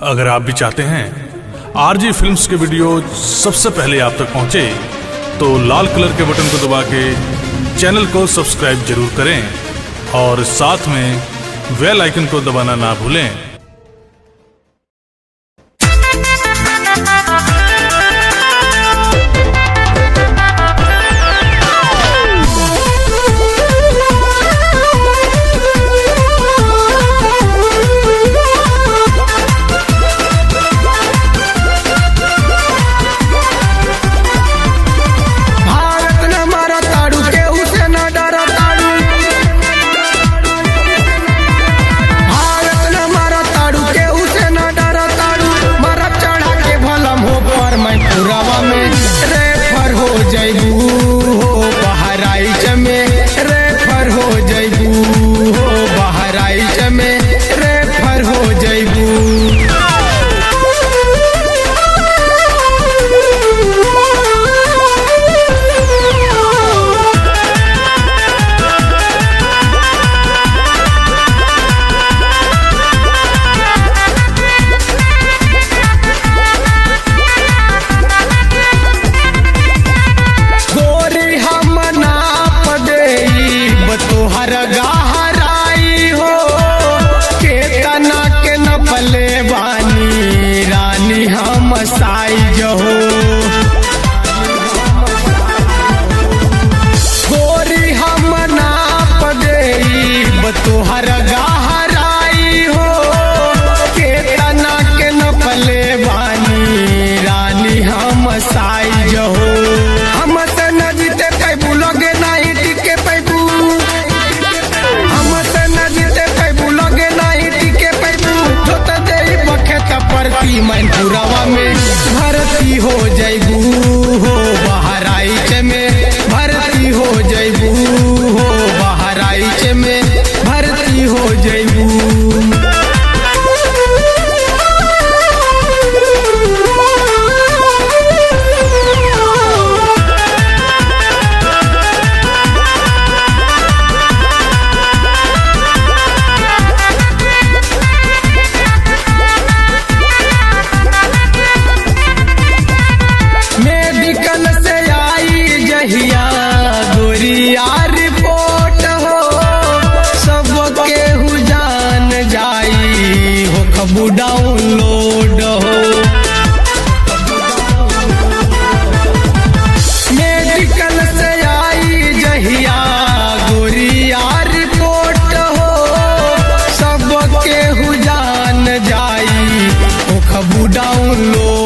अगर आप भी चाहते हैं आरजे फिल्म्स के वीडियो सबसे पहले आप तक पहुंचे तो लाल कलर के बटन को दबा के चैनल को सब्सक्राइब जरूर करें और साथ में बेल आइकन को दबाना ना भूलें। साइज हो गोरी हम नाप देई तोहर गहराई हो के तना के नपले बानी रानी हम साइज हो हमसे न जीते पैबू लगे नहीं टिके पैबू हमसे न जीते पैबू लगे नहीं टिके पैबू जोत दे बखेत परती मन पुरावा में भर्ती हो जैबू हो बहराइच में भर्ती हो जैबू हो बहराइच में भर्ती हो जैबू। रिपोर्ट हो सबके हु जान जाई हो खबू डाउनलोड हो मेडिकल से आई जहिया गोरिया रिपोर्ट हो सबके हु जान जाई हो खबू डाउनलोड